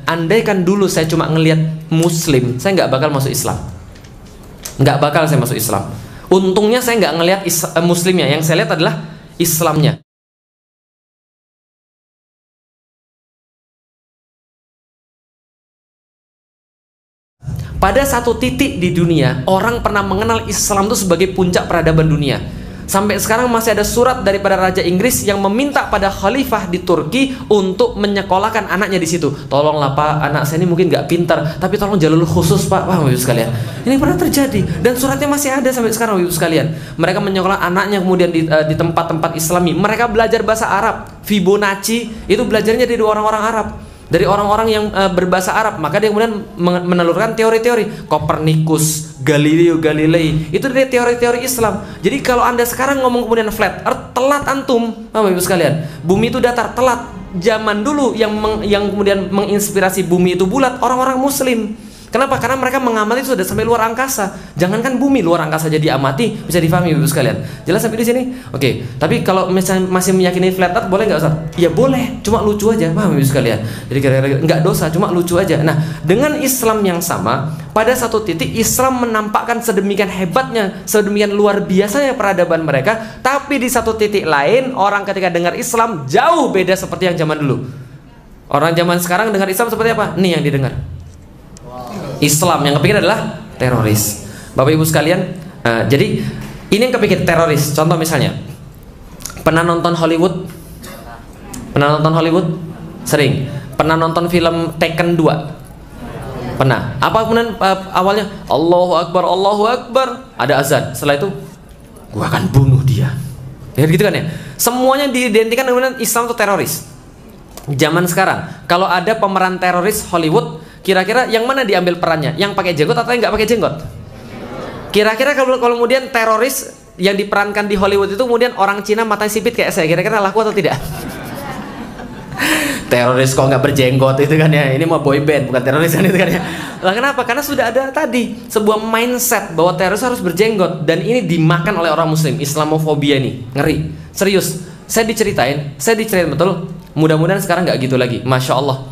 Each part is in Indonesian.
Andaikan dulu saya cuma ngelihat Muslim, saya nggak bakal masuk Islam. Nggak bakal saya masuk Islam. Untungnya saya nggak ngelihat Muslimnya, yang saya lihat adalah Islamnya. Pada satu titik di dunia, orang pernah mengenal Islam itu sebagai puncak peradaban dunia. Sampai sekarang masih ada surat daripada Raja Inggris yang meminta pada khalifah di Turki untuk menyekolahkan anaknya di situ. Tolonglah Pak, anak saya ini mungkin nggak pintar, tapi tolong jalur khusus Pak. Wah, Ibu sekalian, ini pernah terjadi dan suratnya masih ada sampai sekarang, Ibu sekalian. Mereka menyekolah anaknya kemudian di tempat-tempat Islami. Mereka belajar bahasa Arab. Fibonacci itu belajarnya dari orang-orang Arab, dari orang-orang yang berbahasa Arab. Maka dia kemudian menelurkan teori-teori. Copernicus, Galileo Galilei, itu dari teori-teori Islam. Jadi kalau Anda sekarang ngomong kemudian flat earth, telat antum, Bapak Ibu sekalian. Bumi itu datar, telat. Zaman dulu yang kemudian menginspirasi bumi itu bulat, orang-orang Muslim. Kenapa? Karena mereka mengamati sudah sampai luar angkasa. Jangankan bumi, luar angkasa jadi amati, bisa difahami Ibu sekalian. Jelas sampai di sini? Oke. Tapi kalau misalnya masih meyakini flat earth, boleh nggak Ustaz? Ya boleh, cuma lucu aja, paham Ibu sekalian. Jadi kira-kira nggak dosa, cuma lucu aja. Nah, dengan Islam yang sama, pada satu titik Islam menampakkan sedemikian hebatnya, sedemikian luar biasanya peradaban mereka. Tapi di satu titik lain, orang ketika dengar Islam jauh beda seperti yang zaman dulu. Orang zaman sekarang dengar Islam seperti apa? Nih yang didengar. Islam yang kepikir adalah teroris. Bapak Ibu sekalian, jadi ini yang kepikir teroris. Contoh misalnya, pernah nonton Hollywood? Pernah nonton Hollywood? Sering. Pernah nonton film Taken 2? Pernah. Apa kemudian awalnya? Allahu Akbar, Allahu Akbar. Ada azan. Setelah itu, gua akan bunuh dia. Ya gitu kan ya. Semuanya diidentikan dengan Islam itu teroris. Zaman sekarang, kalau ada pemeran teroris Hollywood, kira-kira yang mana diambil perannya? Yang pakai jenggot atau yang nggak pakai jenggot? Kira-kira kalau kemudian teroris yang diperankan di Hollywood itu kemudian orang Cina matanya sipit kayak saya, kira-kira laku atau tidak? Teroris kok nggak berjenggot itu kan ya? Ini mau boy band bukan teroris kan itu kan ya? Lah kenapa? Karena sudah ada tadi sebuah mindset bahwa teroris harus berjenggot, dan ini dimakan oleh orang Muslim. Islamofobia nih ngeri, serius. Saya diceritain betul. Mudah-mudahan sekarang nggak gitu lagi. Masya Allah,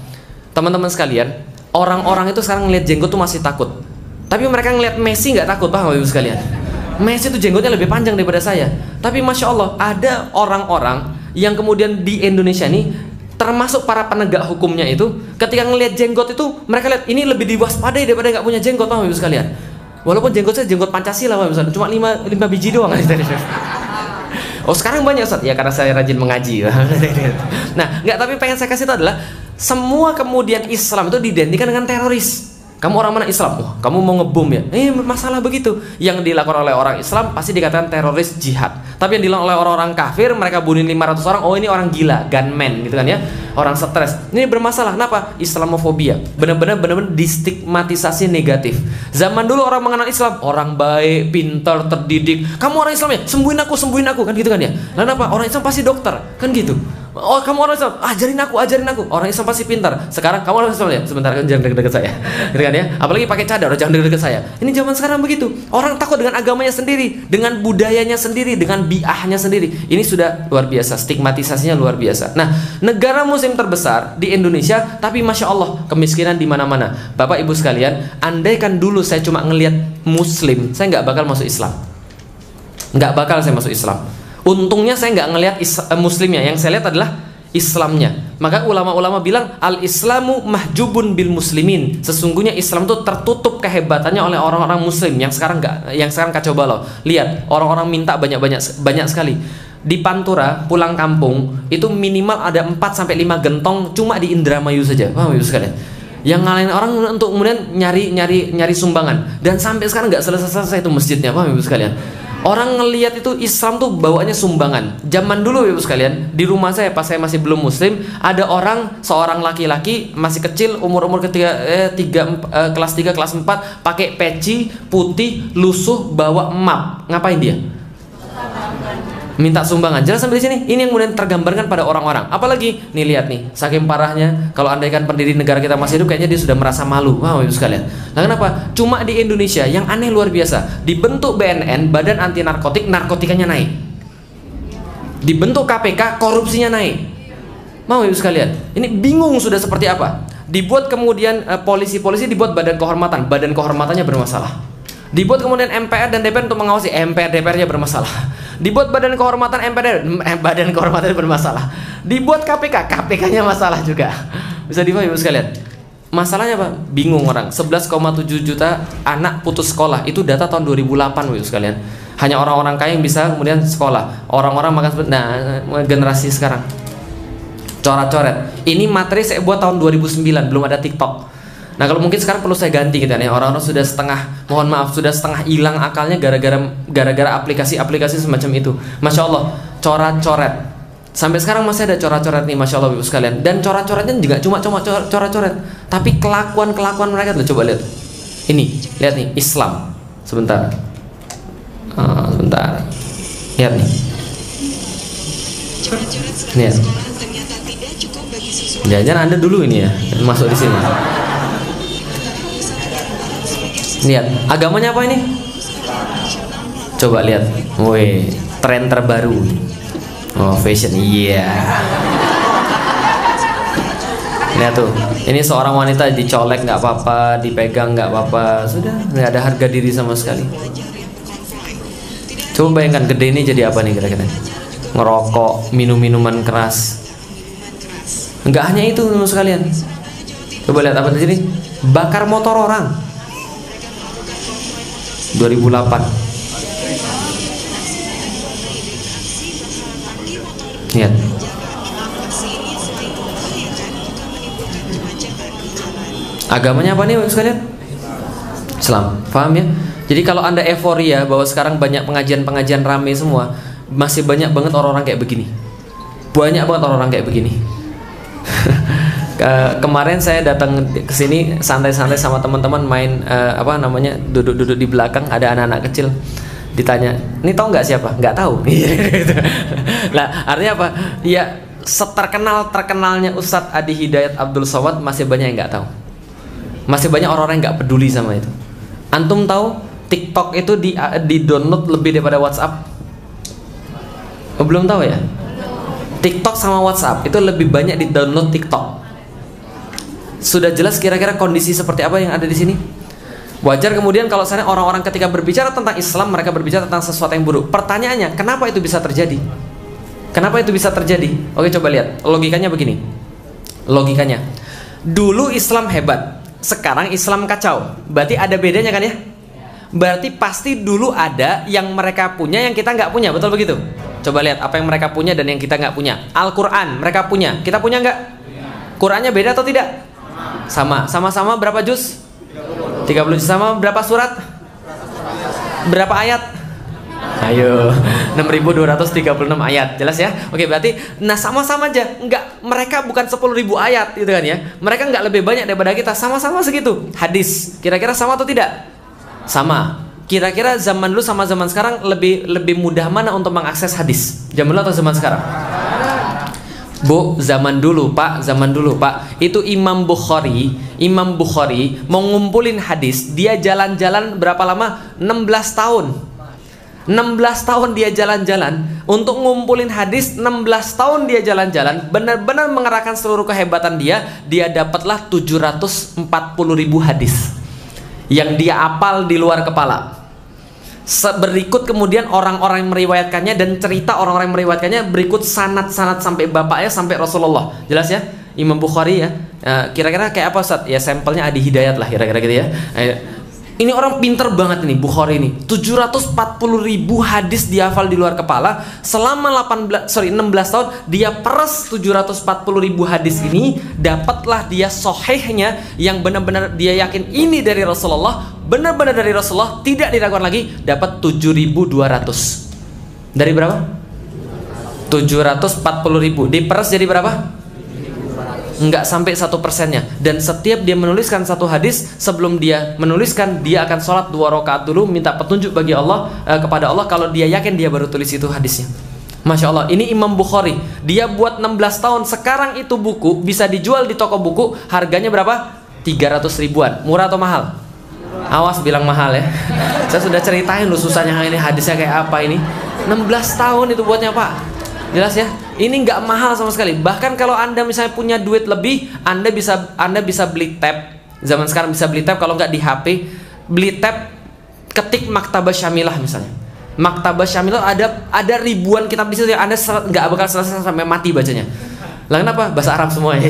teman-teman sekalian. Orang-orang itu sekarang ngelihat jenggot tuh masih takut. Tapi mereka ngelihat Messi nggak takut, paham Ibu sekalian? Messi tuh jenggotnya lebih panjang daripada saya. Tapi Masya Allah, ada orang-orang yang kemudian di Indonesia nih, termasuk para penegak hukumnya itu, ketika ngelihat jenggot itu, mereka lihat ini lebih diwaspadai daripada nggak punya jenggot, paham Ibu sekalian? Walaupun jenggot saya jenggot Pancasila, paham Ibu sekalian? Cuma 5 biji doang. Oh sekarang banyak Ustaz? Ya karena saya rajin mengaji. Nah, nggak, tapi pengen saya kasih itu adalah semua kemudian Islam itu diidentikan dengan teroris. Kamu orang mana Islam? Wah, kamu mau ngebom ya? Masalah begitu. Yang dilakukan oleh orang Islam pasti dikatakan teroris jihad. Tapi yang dilakukan oleh orang-orang kafir, mereka bunuh 500 orang, oh ini orang gila, gunman gitu kan ya. Orang stres. Ini bermasalah. Kenapa? Islamofobia. Benar-benar distigmatisasi negatif. Zaman dulu orang mengenal Islam, orang baik, pintar, terdidik. Kamu orang Islam ya? Sembuhin aku kan gitu kan ya. Lalu apa? Orang Islam pasti dokter, kan gitu. Oh kamu orang Islam, ajarin aku. Orang Islam pasti pintar. Sekarang kamu orang Islam ya? Sebentar kan, jangan deket-deket saya. Gitu kan ya? Apalagi pakai cadar, jangan deket-deket saya. Ini zaman sekarang begitu. Orang takut dengan agamanya sendiri, dengan budayanya sendiri, dengan biahnya sendiri. Ini sudah luar biasa, stigmatisasinya luar biasa. Nah, negara Muslim terbesar di Indonesia, tapi Masya Allah kemiskinan di mana-mana. Bapak Ibu sekalian, andaikan dulu saya cuma ngelihat Muslim, saya nggak bakal masuk Islam. Nggak bakal saya masuk Islam. Untungnya saya nggak ngelihat Muslimnya, yang saya lihat adalah Islamnya. Maka ulama-ulama bilang al-Islamu mahjubun bil muslimin. Sesungguhnya Islam itu tertutup kehebatannya oleh orang-orang Muslim yang sekarang kacau balau. Lihat, orang-orang minta banyak sekali. Di Pantura pulang kampung itu minimal ada 4-5 gentong cuma di Indramayu saja. Paham Ibu sekalian? Yang ngalahin orang untuk kemudian nyari sumbangan, dan sampai sekarang nggak selesai itu masjidnya, paham Ibu sekalian? Orang ngelihat itu Islam tuh bawaannya sumbangan. Zaman dulu Ibu sekalian, di rumah saya pas saya masih belum Muslim, ada seorang laki-laki masih kecil, umur kelas 3 kelas 4, pakai peci putih lusuh, bawa map. Ngapain dia? Minta sumbangan. Jelas sampai di sini. Ini yang kemudian tergambarkan pada orang-orang. Apalagi nih, lihat nih, saking parahnya, kalau andaikan pendiri negara kita masih hidup, kayaknya dia sudah merasa malu. Wah, Ibu sekalian. Nah, kenapa? Cuma di Indonesia yang aneh luar biasa. Dibentuk BNN, Badan Anti Narkotik, narkotikanya naik. Dibentuk KPK, korupsinya naik. Mau Ibu sekalian? Ini bingung sudah seperti apa? Dibuat kemudian polisi-polisi, dibuat badan kehormatan, badan kehormatannya bermasalah. Dibuat kemudian MPR dan DPR untuk mengawasi, MPR DPR-nya bermasalah. Dibuat badan kehormatan MPR, badan kehormatannya bermasalah. Dibuat KPK, KPK-nya masalah juga. Bisa dipahami Ibu sekalian? Masalahnya apa? Bingung orang. 11,7 juta anak putus sekolah. Itu data tahun 2008 Ibu sekalian. Hanya orang-orang kaya yang bisa kemudian sekolah. Orang-orang makan seperti generasi sekarang. Coret-coret. Ini materi saya buat tahun 2009, belum ada TikTok. Nah, kalau mungkin sekarang perlu saya ganti gitu ya. Orang-orang sudah setengah, mohon maaf, sudah setengah hilang akalnya gara-gara aplikasi-aplikasi semacam itu. Masya Allah, coret-coret. Sampai sekarang masih ada coret-coret nih, Masya Allah Ibu sekalian. Dan coret-coretnya juga cuma coret-coret, tapi kelakuan mereka tuh, coba lihat. Ini, lihat nih, Islam. Sebentar. Sebentar. Lihat nih. Lihat. Jangan Anda dulu ini ya, masuk di sini. Lihat, agamanya apa ini? Coba lihat. Woi, tren terbaru. Oh, fashion, iya. Lihat tuh, ini seorang wanita dicolek nggak apa-apa, dipegang nggak apa-apa, sudah nggak ada harga diri sama sekali. Coba bayangkan gede ini jadi apa nih kira-kira? Ngerokok, minum minuman keras. Nggak hanya itu sekalian. Coba lihat apa di sini? Bakar motor orang. 2008. Lihat. Agamanya apa nih sekalian? Islam. Paham ya? Jadi kalau Anda euforia bahwa sekarang banyak pengajian-pengajian rame semua, masih banyak banget orang-orang kayak begini. Banyak banget orang-orang kayak begini. Kemarin saya datang ke sini santai-santai sama teman-teman main duduk-duduk di belakang, ada anak-anak kecil. Ditanya, ini tahu nggak siapa? Nggak tahu. Lah, artinya apa? Ya, terkenalnya Ustadz Adi Hidayat Abdul Somad masih banyak yang nggak tahu. Masih banyak orang-orang yang nggak peduli sama itu. Antum tahu TikTok itu di download lebih daripada WhatsApp? Oh, belum tahu ya? TikTok sama WhatsApp itu lebih banyak di download TikTok. Sudah jelas kira-kira kondisi seperti apa yang ada di sini? Wajar kemudian kalau misalnya orang-orang ketika berbicara tentang Islam, mereka berbicara tentang sesuatu yang buruk. Pertanyaannya, kenapa itu bisa terjadi? Kenapa itu bisa terjadi? Oke, coba lihat. Logikanya begini. Logikanya. Dulu Islam hebat, sekarang Islam kacau. Berarti ada bedanya kan ya? Berarti pasti dulu ada yang mereka punya yang kita nggak punya, betul begitu? Coba lihat apa yang mereka punya dan yang kita nggak punya. Al-Quran mereka punya, kita punya nggak? Qurannya beda atau tidak? Sama. Sama-sama berapa juz? 30 juz. Sama berapa surat? Berapa ayat? Ayo, 6.236 ayat. Jelas ya? Oke, berarti sama-sama aja. Enggak, mereka bukan 10.000 ayat gitu kan ya. Mereka enggak lebih banyak daripada kita. Sama-sama segitu. Hadis, kira-kira sama atau tidak? Sama. Kira-kira zaman dulu sama zaman sekarang lebih mudah mana untuk mengakses hadis? Zaman dulu atau zaman sekarang? Bu, zaman dulu Pak, itu Imam Bukhari mau ngumpulin hadis, dia jalan-jalan berapa lama? 16 tahun 16 tahun dia jalan-jalan untuk ngumpulin hadis. 16 tahun dia jalan-jalan, benar-benar mengerahkan seluruh kehebatan dia dapatlah 740.000 hadis yang dia hafal di luar kepala. Berikut kemudian orang-orang yang meriwayatkannya dan cerita orang-orang yang meriwayatkannya, berikut sanad-sanad sampai bapaknya, sampai Rasulullah. Jelas ya? Imam Bukhari ya. Kira-kira kayak apa Ustaz? Ya sampelnya Adi Hidayat lah kira-kira gitu ya. Ini orang pinter banget ini Bukhari ini. 740.000 hadis dihafal di luar kepala selama 16 tahun. Dia peres 740.000 hadis ini, dapatlah dia sahihnya yang benar-benar dia yakin ini dari Rasulullah, benar-benar dari Rasulullah, tidak diragukan lagi, dapat 7.200. Dari berapa? 740.000 diperes jadi berapa? Enggak sampai 1%-nya. Dan setiap dia menuliskan satu hadis, sebelum dia menuliskan, dia akan sholat 2 rakaat dulu, minta petunjuk bagi Allah, kepada Allah. Kalau dia yakin, dia baru tulis itu hadisnya. Masya Allah, ini Imam Bukhari, dia buat 16 tahun. Sekarang itu buku bisa dijual di toko buku, harganya berapa? 300 ribuan. Murah atau mahal? Awas bilang mahal ya. Saya sudah ceritain loh susahnya ini hadisnya kayak apa ini. 16 tahun itu buatnya Pak. Jelas ya? Ini nggak mahal sama sekali. Bahkan kalau Anda misalnya punya duit lebih, Anda bisa beli tab. Zaman sekarang bisa beli tab, kalau nggak di HP, beli tab, ketik Maktabah Syamilah misalnya. Maktabah Syamilah ada ribuan kitab di situ yang Anda nggak bakal selesai sampai mati bacanya. Lah kenapa? Bahasa Arab semuanya.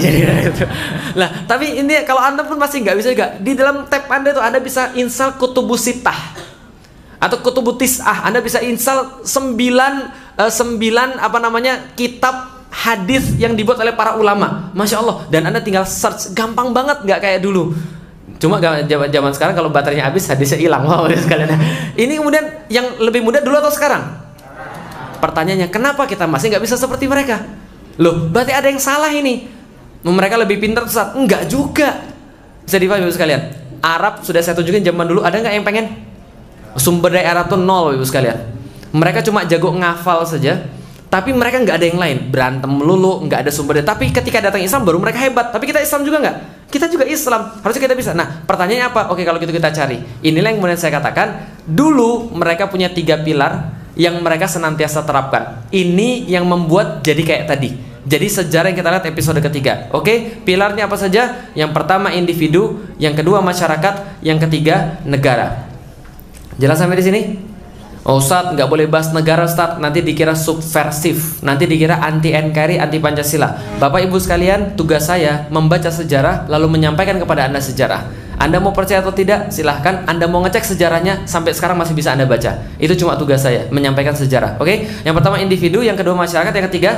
Lah, tapi ini kalau Anda pun masih nggak bisa juga. Di dalam tab Anda itu Anda bisa install Kutubus Sittah atau Kutubut Tis'ah. Anda bisa install 9 kitab hadis yang dibuat oleh para ulama. Masya Allah. Dan Anda tinggal search, gampang banget, nggak kayak dulu. Cuma zaman sekarang kalau baterainya habis, hadisnya hilang. Wow, sekalian. Ini kemudian yang lebih mudah dulu atau sekarang? Pertanyaannya, kenapa kita masih nggak bisa seperti mereka? Loh, berarti ada yang salah ini. Mereka lebih pintar, Ustaz? Enggak juga. Bisa dipahami Ibu sekalian. Arab sudah saya tunjukin zaman dulu, ada nggak yang pengen? Sumber daya Arab tuh nol, Ibu sekalian. Mereka cuma jago ngafal saja, tapi mereka nggak ada yang lain. Berantem melulu, nggak ada sumber daya. Tapi ketika datang Islam baru mereka hebat. Tapi kita Islam juga nggak? Kita juga Islam, harusnya kita bisa. Nah, pertanyaannya apa? Oke, kalau gitu kita cari. Inilah yang kemudian saya katakan, dulu mereka punya 3 pilar yang mereka senantiasa terapkan. Ini yang membuat jadi kayak tadi. Jadi sejarah yang kita lihat episode ketiga. Oke, pilarnya apa saja? Yang pertama individu, yang kedua masyarakat, yang ketiga negara. Jelas sampai di sini? Oh, Ustaz, nggak boleh bahas negara, Ustaz. Nanti dikira subversif, nanti dikira anti NKRI, anti Pancasila. Bapak Ibu sekalian, tugas saya membaca sejarah lalu menyampaikan kepada Anda sejarah. Anda mau percaya atau tidak, silahkan. Anda mau ngecek sejarahnya, sampai sekarang masih bisa Anda baca. Itu cuma tugas saya, menyampaikan sejarah. Oke? Yang pertama individu, yang kedua masyarakat, yang ketiga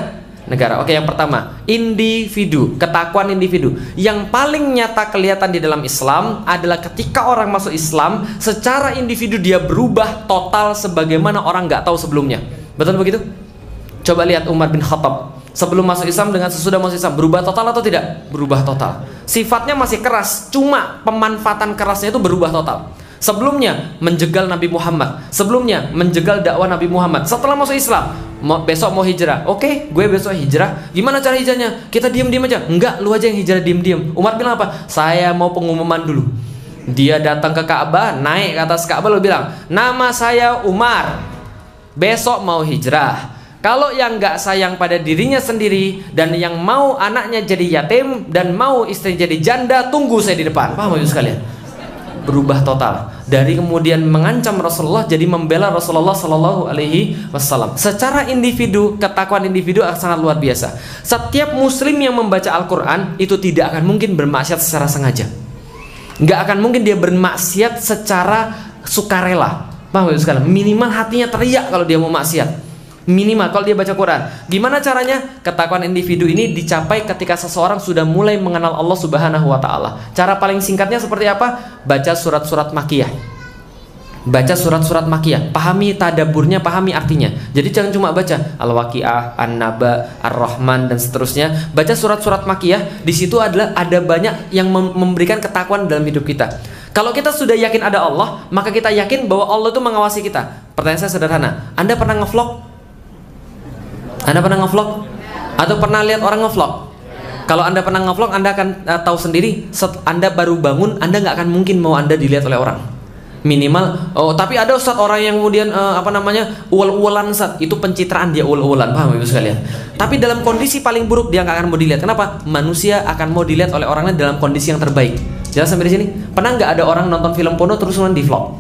negara. Oke, yang pertama individu, ketakwaan individu. Yang paling nyata kelihatan di dalam Islam adalah ketika orang masuk Islam, secara individu dia berubah total sebagaimana orang nggak tahu sebelumnya. Betul begitu? Coba lihat Umar bin Khattab sebelum masuk Islam dengan sesudah masuk Islam, berubah total atau tidak? Berubah total. Sifatnya masih keras, cuma pemanfaatan kerasnya itu berubah total. Sebelumnya menjegal Nabi Muhammad, sebelumnya menjegal dakwah Nabi Muhammad. Setelah masuk Islam, besok mau hijrah. Oke, gue besok hijrah. Gimana cara hijrahnya? Kita diam-diam aja. Enggak, lu aja yang hijrah diam-diam. Umar bilang apa? Saya mau pengumuman dulu. Dia datang ke Ka'bah, naik ke atas Ka'bah, lalu bilang, nama saya Umar, besok mau hijrah. Kalau yang nggak sayang pada dirinya sendiri dan yang mau anaknya jadi yatim dan mau istri jadi janda, tunggu saya di depan. Paham Ibu sekalian? Berubah total. Dari kemudian mengancam Rasulullah jadi membela Rasulullah Shallallahu Alaihi Wasallam. Secara individu, ketakwaan individu sangat luar biasa. Setiap Muslim yang membaca Al-Quran itu tidak akan mungkin bermaksiat secara sengaja. Nggak akan mungkin dia bermaksiat secara sukarela. Paham Ibu sekalian? Minimal hatinya teriak kalau dia mau maksiat. Minimal kalau dia baca Quran. Gimana caranya? Ketakwaan individu ini dicapai ketika seseorang sudah mulai mengenal Allah Subhanahu wa taala. Cara paling singkatnya seperti apa? Baca surat-surat Makkiyah. Baca surat-surat Makkiyah, pahami tadaburnya, pahami artinya. Jadi jangan cuma baca Al-Waqiah, An-Naba, Ar-Rahman dan seterusnya. Baca surat-surat Makkiyah, di situ ada banyak yang memberikan ketakwaan dalam hidup kita. Kalau kita sudah yakin ada Allah, maka kita yakin bahwa Allah itu mengawasi kita. Pertanyaan saya sederhana, Anda pernah ngevlog? Anda pernah ngevlog? Atau pernah lihat orang ngevlog? Kalau Anda pernah ngevlog, Anda akan tahu sendiri, Anda baru bangun, Anda nggak akan mungkin mau Anda dilihat oleh orang. Minimal, tapi ada Ustadz orang yang kemudian uwal-uwalan Ustadz, itu pencitraan, dia uwal-uwalan, paham Ibu sekalian? Tapi dalam kondisi paling buruk dia nggak akan mau dilihat. Kenapa? Manusia akan mau dilihat oleh orang lain dalam kondisi yang terbaik. Jelas sampai di sini? Pernah nggak ada orang nonton film porno terus kemudian di vlog?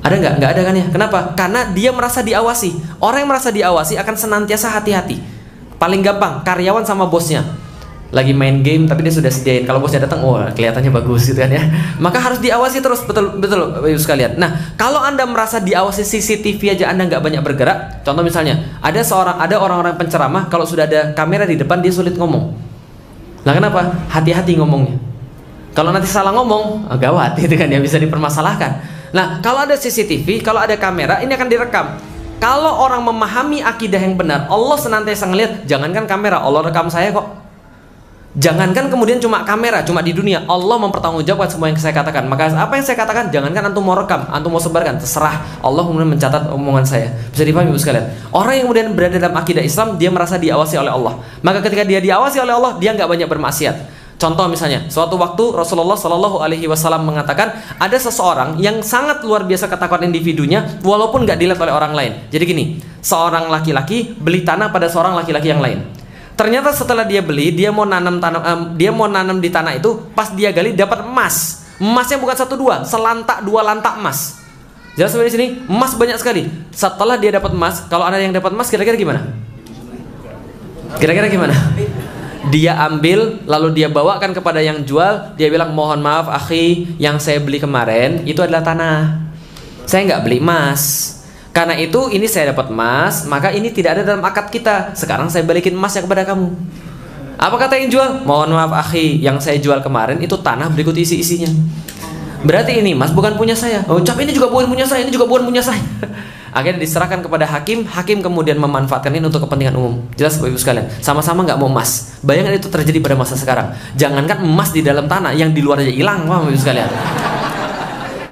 Ada nggak? Nggak ada kan ya? Kenapa? Karena dia merasa diawasi. Orang yang merasa diawasi akan senantiasa hati-hati. Paling gampang, karyawan sama bosnya lagi main game tapi dia sudah sediain. Kalau bosnya datang, oh kelihatannya bagus gitu kan ya. Maka harus diawasi terus, betul Bapak sekalian. Nah, kalau Anda merasa diawasi CCTV aja Anda nggak banyak bergerak. Contoh misalnya, ada orang-orang penceramah kalau sudah ada kamera di depan dia sulit ngomong. Nah, kenapa? Hati-hati ngomongnya. Kalau nanti salah ngomong, gawat gitu kan ya, bisa dipermasalahkan. Nah, kalau ada CCTV, kalau ada kamera, ini akan direkam. Kalau orang memahami akidah yang benar, Allah senantiasa ngelihat, jangankan kamera, Allah rekam saya kok. Jangankan kemudian cuma kamera, cuma di dunia, Allah mempertanggungjawabkan semua yang saya katakan. Maka apa yang saya katakan, jangankan antum mau rekam, antum mau sebarkan, terserah. Allah kemudian mencatat omongan saya. Bisa dipahami Ibu sekalian? Orang yang kemudian berada dalam akidah Islam, dia merasa diawasi oleh Allah. Maka ketika dia diawasi oleh Allah, dia nggak banyak bermaksiat. Contoh misalnya, suatu waktu Rasulullah Shallallahu Alaihi Wasallam mengatakan ada seseorang yang sangat luar biasa ketakwaan individunya, walaupun nggak dilihat oleh orang lain. Jadi gini, seorang laki-laki beli tanah pada seorang laki-laki yang lain. Ternyata setelah dia beli, dia mau nanam di tanah itu, pas dia gali dapat emas. Emasnya bukan 1 2, selantak 2 lantak emas. Jelas sampai di sini, emas banyak sekali. Setelah dia dapat emas, kalau ada yang dapat emas kira-kira gimana? Kira-kira gimana? Dia ambil, lalu dia bawakan kepada yang jual. Dia bilang, mohon maaf akhi, yang saya beli kemarin itu adalah tanah, saya nggak beli emas. Karena itu ini saya dapat emas, maka ini tidak ada dalam akad kita. Sekarang saya balikin emasnya kepada kamu. Apa kata yang jual? Mohon maaf akhi, yang saya jual kemarin itu tanah berikut isi-isinya. Berarti ini emas bukan punya saya. Oh, cap ini juga bukan punya saya, ini juga bukan punya saya. Akhirnya diserahkan kepada hakim. Hakim kemudian memanfaatkan ini untuk kepentingan umum. Jelas Bapak Ibu sekalian, sama-sama nggak mau emas. Bayangkan itu terjadi pada masa sekarang. Jangankan emas di dalam tanah, yang di luar aja hilang Bapak Ibu sekalian.